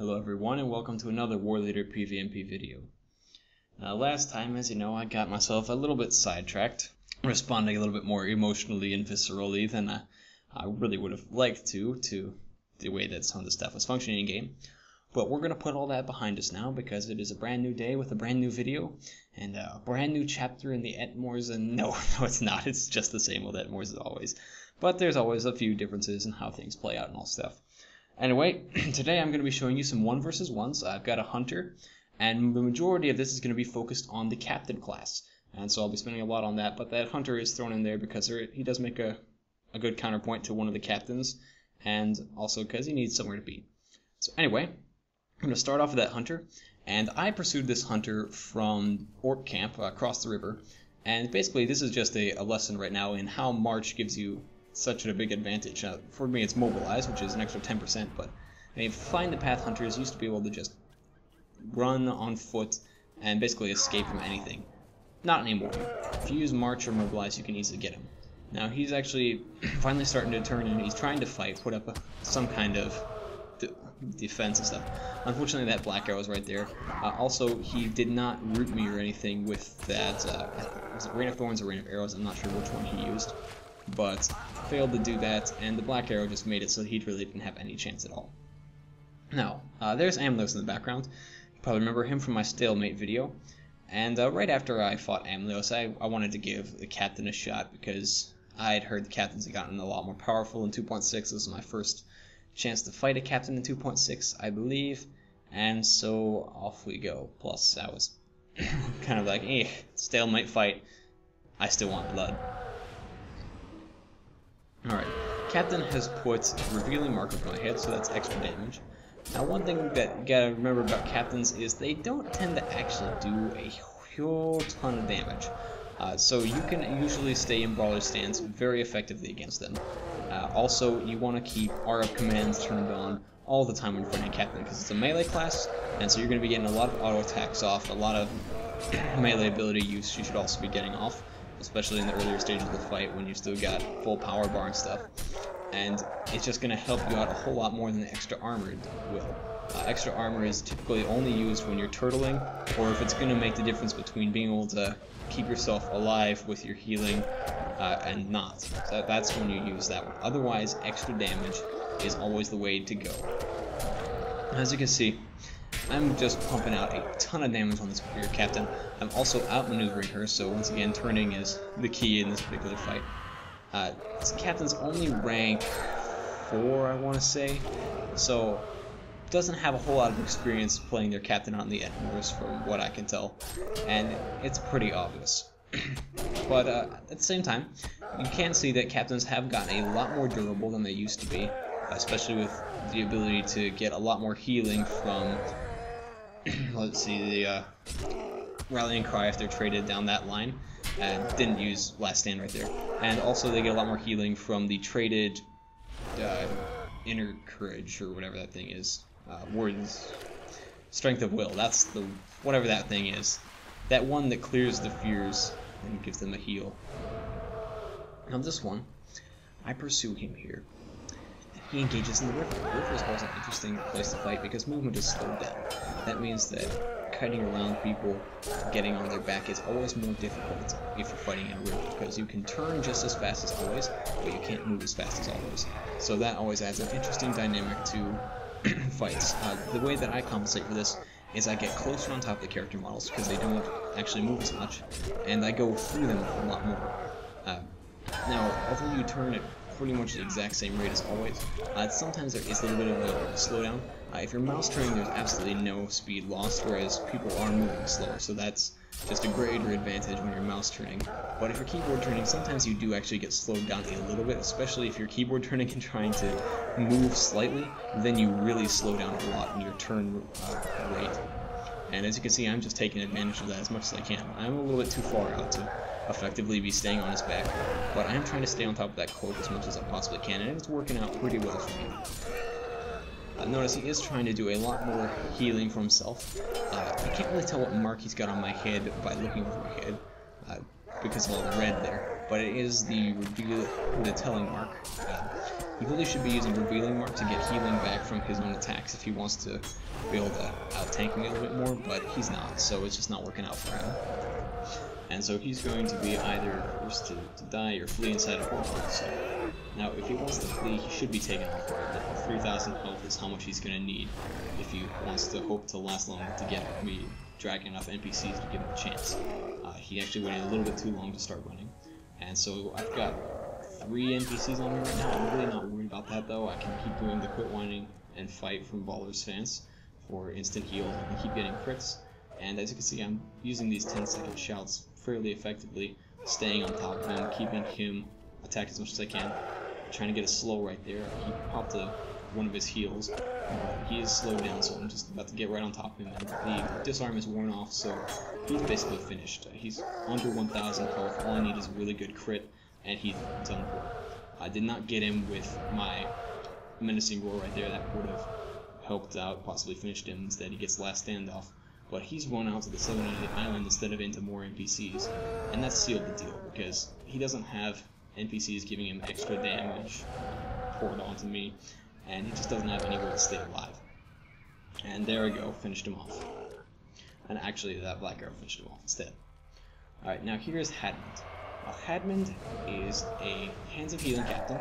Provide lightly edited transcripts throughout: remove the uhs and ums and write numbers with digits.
Hello everyone and welcome to another Warleader PvMP video. Last time, as you know, I got myself a little bit sidetracked, responding a little bit more emotionally and viscerally than I really would have liked to the way that some of the stuff was functioning in game. But we're going to put all that behind us now because it is a brand new day with a brand new video and a brand new chapter in the Etmors, and no, it's not, it's just the same old Etmors as always. But there's always a few differences in how things play out and all stuff. Anyway, today I'm going to be showing you some 1 versus 1s. I've got a hunter, and the majority of this is going to be focused on the captain class. And so I'll be spending a lot on that, but that hunter is thrown in there because he does make a good counterpoint to one of the captains, and also because he needs somewhere to be. So anyway, I'm going to start off with that hunter, and I pursued this hunter from Orc Camp across the river, and basically this is just a lesson right now in how March gives you such a big advantage. For me it's mobilize, which is an extra 10%, but find the path hunters used to be able to just run on foot and basically escape from anything. Not anymore. If you use march or mobilize, you can easily get him. Now he's actually finally starting to turn and he's trying to fight, put up some kind of defense and stuff. Unfortunately that black arrow is right there. Also, he did not root me or anything with that, was it Rain of Thorns or Rain of Arrows? I'm not sure which one he used, but failed to do that, and the black arrow just made it so he really didn't have any chance at all. Now, there's Amlios in the background. You probably remember him from my stalemate video, and right after I fought Amlios, I wanted to give the captain a shot because I had heard the captains had gotten a lot more powerful in 2.6. This was my first chance to fight a captain in 2.6, I believe, and so off we go. Plus, I was kind of like, stalemate fight, I still want blood. Alright, Captain has put Revealing Mark on my head, so that's extra damage. Now one thing that you gotta remember about Captains is they don't tend to actually do a whole ton of damage. So you can usually stay in Brawler stance very effectively against them. Also, you want to keep R-up commands turned on all the time when you're fighting a Captain, because it's a melee class, and so you're going to be getting a lot of auto attacks off, a lot of melee ability use you should also be getting off, especially in the earlier stages of the fight when you still got full power bar and stuff. And it's just going to help you out a whole lot more than the extra armor will. Extra armor is typically only used when you're turtling, or if it's going to make the difference between being able to keep yourself alive with your healing and not. So that's when you use that one. Otherwise, extra damage is always the way to go. As you can see, I'm just pumping out a ton of damage on this warrior captain. I'm also outmaneuvering her, so once again, turning is the key in this particular fight. This captain's only rank 4, I want to say, so doesn't have a whole lot of experience playing their captain on the Etmors from what I can tell, and it's pretty obvious. But at the same time, you can see that captains have gotten a lot more durable than they used to be, especially with the ability to get a lot more healing from, let's see, the Rallying Cry if they're traded down that line. Didn't use Last Stand right there. And also they get a lot more healing from the traded Inner Courage, or whatever that thing is. Words, Strength of Will, that's the, whatever that thing is. That one that clears the fears and gives them a heal. Now this one, I pursue him here. He engages in the river. The river is always an interesting place to fight because movement is slowed down. That means that kiting around people, getting on their back is always more difficult if you're fighting in a river, because you can turn just as fast as always, but you can't move as fast as always. So that always adds an interesting dynamic to fights. The way that I compensate for this is I get closer on top of the character models because they don't actually move as much, and I go through them a lot more. Now, although you turn at pretty much the exact same rate as always, sometimes there is a little bit of a slowdown. If you're mouse turning, there's absolutely no speed lost, whereas people are moving slower, so that's just a greater advantage when you're mouse turning. But if you're keyboard turning, sometimes you do actually get slowed down a little bit, especially if you're keyboard turning and trying to move slightly, then you really slow down a lot in your turn rate. And as you can see, I'm just taking advantage of that as much as I can. I'm a little bit too far out to effectively be staying on his back, but I am trying to stay on top of that cloak as much as I possibly can, and it's working out pretty well for me. Notice he is trying to do a lot more healing for himself. I can't really tell what mark he's got on my head by looking over my head, because of all the red there, but it is the telling mark. He really should be using Revealing Mark to get healing back from his own attacks if he wants to be able to out-tank me a little bit more, but he's not, so it's just not working out for him. And so he's going to be either forced to die or flee inside a portal. So now, if he wants to flee, he should be taken off right now. 3,000 health is how much he's going to need if he wants to hope to last long enough to get me dragging enough NPCs to give him a chance. He actually waited a little bit too long to start running. And so I've got 3 NPCs on me right now. I'm really not worried about that though. I can keep doing the quit whining and fight from Baller's Stance for instant heals. I can keep getting crits. And as you can see, I'm using these 10-second shouts fairly effectively, staying on top of him, keeping him attack as much as I can, trying to get a slow right there. He popped one of his heals. He is slowed down, so I'm just about to get right on top of him, and the disarm is worn off, so he's basically finished. He's under 1,000 health. All I need is a really good crit, and he's done for. I did not get him with my menacing roar right there. That would have helped out, possibly finished him. Instead, he gets last standoff. But he's run out to the southern end of the island instead of into more NPCs, and that's sealed the deal, because he doesn't have NPCs giving him extra damage poured onto me, and he just doesn't have anywhere to stay alive. And there we go, finished him off. And actually, that black arrow finished him off instead. Alright, now here's Hadmond. Hadmond is a Hands of Healing Captain.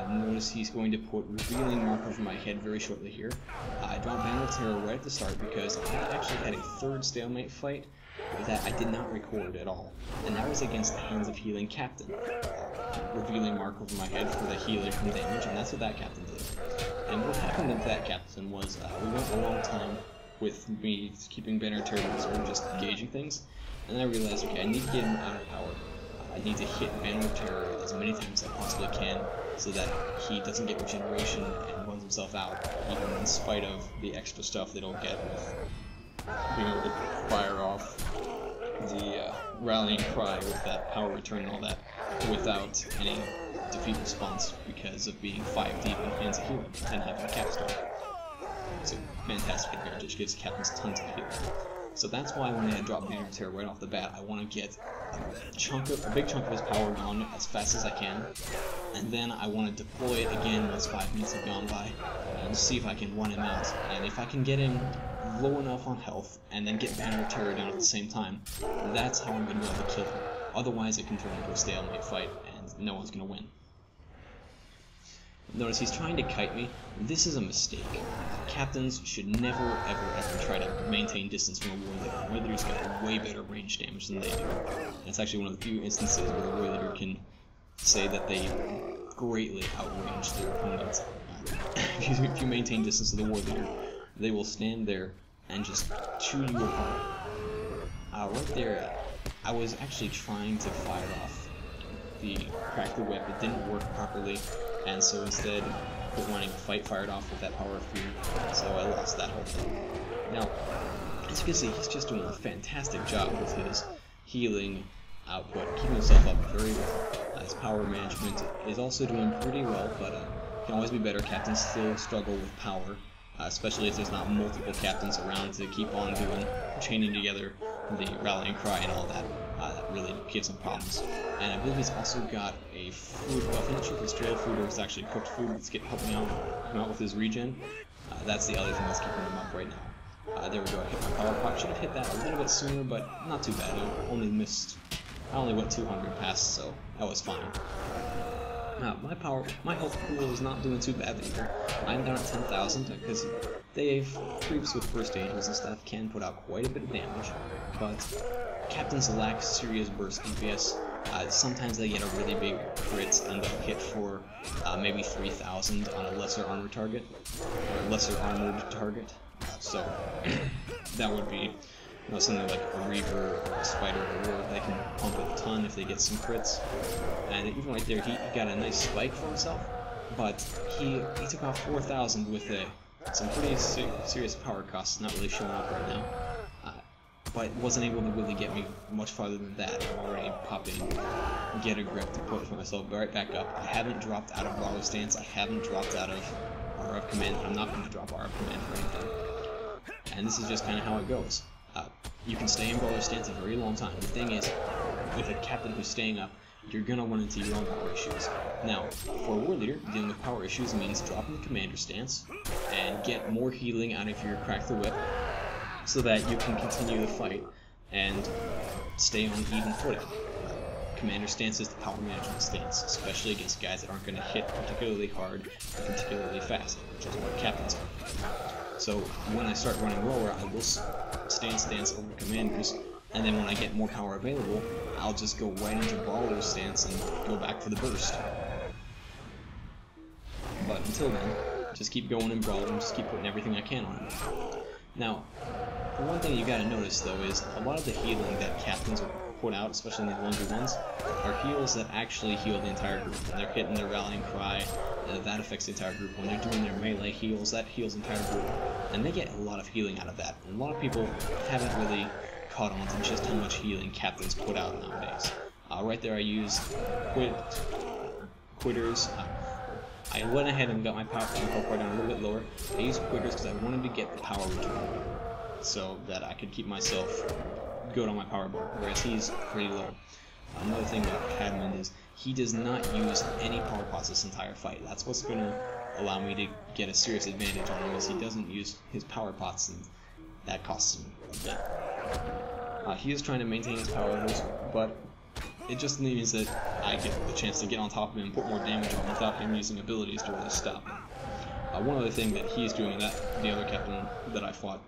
Notice he's going to put Revealing Mark over my head very shortly here. I dropped Banner of Terror right at the start because I actually had a 3rd stalemate fight that I did not record at all. And that was against the Hands of Healing Captain. Revealing Mark over my head for the healer from damage, and that's what that captain did. And what happened with that captain was we went a long time with me keeping Banner of Terror and just gauging things, and then I realized, okay, I need to get him out of power. I need to hit Banner of Terror as many times as I possibly can so that he doesn't get regeneration and runs himself out, even in spite of the extra stuff that he'll get with being able to fire off the rallying cry with that power return and all that without any defeat response because of being 5 deep in Hands of Healing and having a capstone. It's a fantastic advantage, gives captains tons of healing. So that's why when I drop Banner of Terror right off the bat, I want to get a big chunk of his power gone as fast as I can, and then I want to deploy it again once 5 minutes have gone by, and see if I can run him out. And if I can get him low enough on health, and then get Banner of Terror down at the same time, that's how I'm going to be able to kill him. Otherwise it can turn into a stalemate fight, and no one's going to win. Notice he's trying to kite me. This is a mistake. Captains should never, ever try to maintain distance from a Warleader. Warleaders get way better range damage than they do. And it's actually one of the few instances where a Warleader can say that they greatly outrange their opponents. If you maintain distance to the Warleader, they will stand there and just chew you apart. Right there, I was actually trying to fire off the crack the whip. It didn't work properly. And so instead, quit wanting to fight fired off with that power of fear, so I lost that whole thing. Now, as you can see, he's just doing a fantastic job with his healing output, keeping himself up very well. His power management is also doing pretty well, but can always be better. Captains still struggle with power, especially if there's not multiple captains around to keep on doing, chaining together the rallying cry and all that. That really gives him problems. And I believe he's also got a food buff. I'm not sure if it's trail food or it's actually cooked food that's helping him out with his regen. That's the other thing that's keeping him up right now. There we go, I hit my power pot. Should have hit that a little bit sooner, but not too bad. I only went 200 past, so that was fine. My health pool is not doing too bad either. I'm down at 10,000 because creeps with first angels and stuff can put out quite a bit of damage, but captains lack serious burst DPS. Sometimes they get a really big crit and they'll hit for maybe 3,000 on a lesser armored target, or a lesser armored target. So that would be something like a Reaver or a Spider or a Warg. They can pump a ton if they get some crits. And even right there, he got a nice spike for himself, but he took off 4,000 with some pretty serious power costs not really showing up right now. But wasn't able to really get me much farther than that. I'm already popping Get a Grip to put myself right back up. I haven't dropped out of Baller's Stance. I haven't dropped out of Aura of Command. I'm not going to drop Aura of Command for anything. And this is just kind of how it goes. You can stay in Baller's Stance a very long time. The thing is, with a captain who's staying up, you're gonna run into your own power issues. Now, for a Warleader, dealing with power issues means dropping the commander stance and get more healing out of your Crack the Whip so that you can continue the fight and stay on even footing. Commander stance is the power management stance, especially against guys that aren't going to hit particularly hard and particularly fast, which is what captains are. So when I start running lower, I will stay in stance over commanders, and then when I get more power available, I'll just go right into Brawler's stance and go back for the burst. But until then, just keep going in Brawler and just keep putting everything I can on it. Now, the one thing you gotta notice though is a lot of the healing that captains will put out, especially in the longer ones, are heals that actually heal the entire group. When they're hitting their rallying cry, that affects the entire group. When they're doing their melee heals, that heals the entire group. And they get a lot of healing out of that. And a lot of people haven't really caught on to just how much healing captains put out nowadays. Right there I used quitters. I went ahead and got my power card down a little bit lower. I used quitters because I wanted to get the power return so that I could keep myself good on my power bar, whereas he's pretty low. Another thing about Hadman is he does not use any power pots this entire fight. That's what's going to allow me to get a serious advantage on him, is he doesn't use his power pots, and that costs him a bit. He is trying to maintain his power levels, but it just means that I get the chance to get on top of him and put more damage on him without him using abilities to really stop him. One other thing that he's doing that the other captain that I fought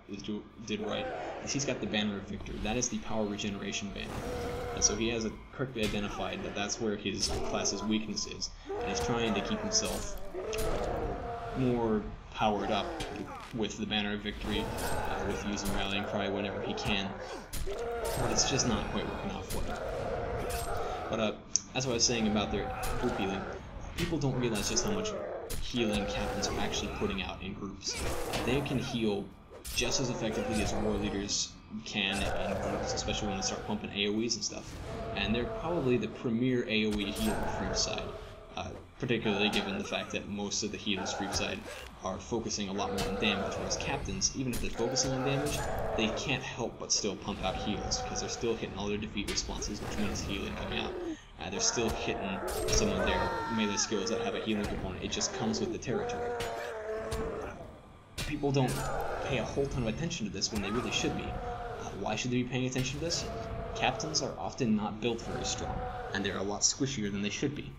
did right is he's got the Banner of Victor. That is the power regeneration banner. And so he has correctly identified that that's where his class's weakness is. And he's trying to keep himself more powered up with the Banner of Victory, with using Rallying Cry whenever he can. But it's just not quite working out for him. But as I was saying about their group healing, people don't realize just how much healing captains are actually putting out in groups. They can heal just as effectively as Warleaders can in groups, especially when they start pumping AoEs and stuff. And they're probably the premier AoE healer freepside, particularly given the fact that most of the healers freepside are focusing a lot more on damage, whereas captains, even if they're focusing on damage, they can't help but still pump out heals, because they're still hitting all their defeat responses, which means healing coming out. They're still hitting some of their melee skills that have a healing component. It just comes with the territory. People don't pay a whole ton of attention to this when they really should be. Why should they be paying attention to this? Captains are often not built very strong, and they're a lot squishier than they should be.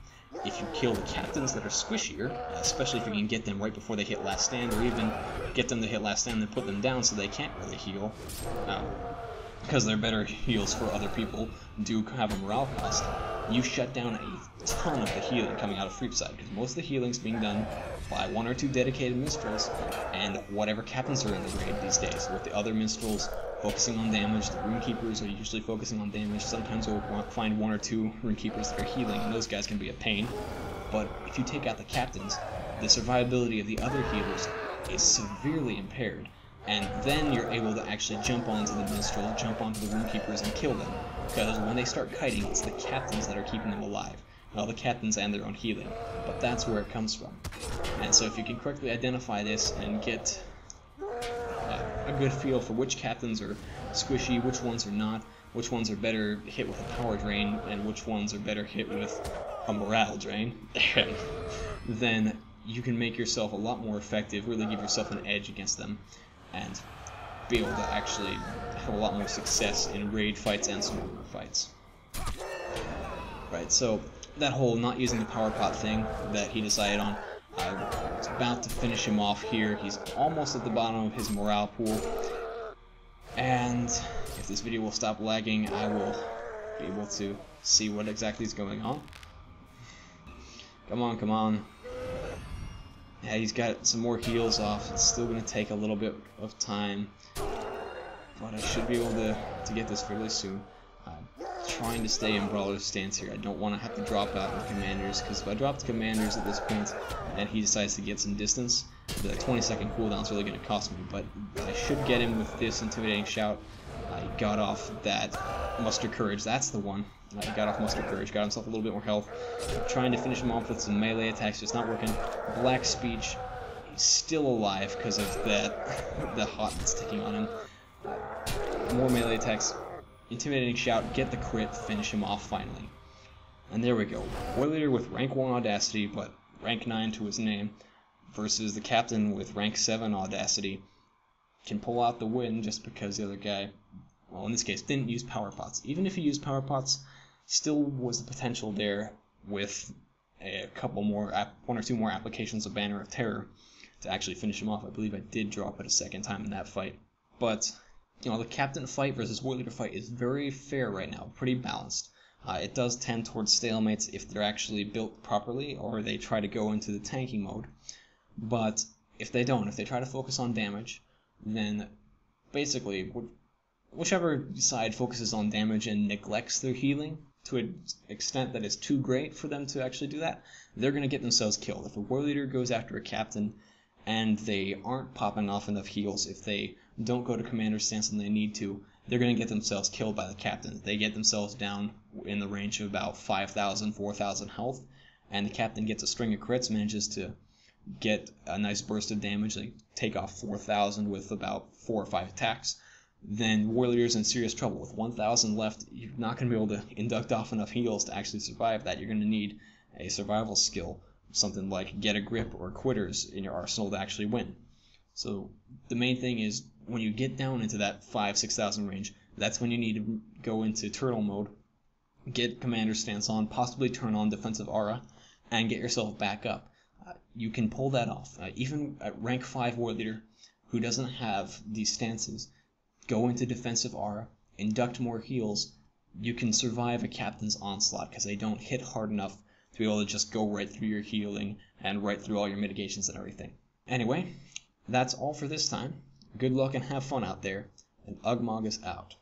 If you kill the captains that are squishier, especially if you can get them right before they hit last stand, or even get them to hit last stand and put them down so they can't really heal, because their better heals for other people do have a morale cost, you shut down a ton of the healing coming out of freepside, because most of the healing's being done by one or two dedicated minstrels and whatever captains are in the raid these days, with the other minstrels focusing on damage. The runekeepers are usually focusing on damage. Sometimes we'll find one or two runekeepers that are healing, and those guys can be a pain. But if you take out the captains, the survivability of the other healers is severely impaired. And then you're able to actually jump onto the minstrel, jump onto the runekeepers, and kill them. Because when they start kiting, it's the captains that are keeping them alive. Well, the captains and their own healing. But that's where it comes from. And so if you can correctly identify this and get a good feel for which captains are squishy, which ones are not, which ones are better hit with a power drain, and which ones are better hit with a morale drain, then you can make yourself a lot more effective, really give yourself an edge against them, and be able to actually have a lot more success in raid fights and smaller fights. Right, so that whole not using the power pot thing that he decided on, I was about to finish him off here. He's almost at the bottom of his morale pool, and if this video will stop lagging, I will be able to see what exactly is going on. Come on, come on. Yeah, he's got some more heals off. It's still going to take a little bit of time, but I should be able to get this fairly soon. I'm trying to stay in Brawler's stance here. I don't want to have to drop out in Commanders, because if I drop the Commanders at this point and he decides to get some distance, the 20-second cooldown is really going to cost me, but I should get him with this Intimidating Shout. I got off that Muster Courage. That's the one. I got off Muster Courage, got himself a little bit more health. I'm trying to finish him off with some melee attacks, just not working. Black Speech, he's still alive because of the hot that's ticking on him. More melee attacks. Intimidating Shout, get the crit, finish him off finally. And there we go. Warleader with rank 1 Audacity, but rank 9 to his name, versus the captain with rank 7 Audacity, can pull out the win just because the other guy, well, in this case, didn't use power pots. Even if he used power pots, still was the potential there with a couple more, one or two more applications of Banner of Terror to actually finish him off. I believe I did drop it a second time in that fight. But, you know, the captain fight versus Warleader fight is very fair right now, pretty balanced. It does tend towards stalemates if they're actually built properly or they try to go into the tanking mode. But if they don't, if they try to focus on damage, then basically whichever side focuses on damage and neglects their healing to an extent that is too great for them to actually do that, they're going to get themselves killed. If a Warleader goes after a captain and they aren't popping off enough heals, if they don't go to commander stance and they need to, they're going to get themselves killed by the captain. They get themselves down in the range of about 5,000, 4,000 health, and the captain gets a string of crits, manages to get a nice burst of damage, like take off 4,000 with about 4 or 5 attacks. Then Warleader's in serious trouble. With 1,000 left, you're not going to be able to induct off enough heals to actually survive that. You're going to need a survival skill, something like Get a Grip or Quitters in your arsenal to actually win. So the main thing is, when you get down into that 5,000-6,000 range, that's when you need to go into turtle mode, get commander stance on, possibly turn on defensive aura, and get yourself back up. You can pull that off. Even at rank 5 Warleader, who doesn't have these stances, go into defensive aura, induct more heals, you can survive a captain's onslaught because they don't hit hard enough to be able to just go right through your healing and right through all your mitigations and everything. Anyway, that's all for this time. Good luck and have fun out there, and Ugmog is out.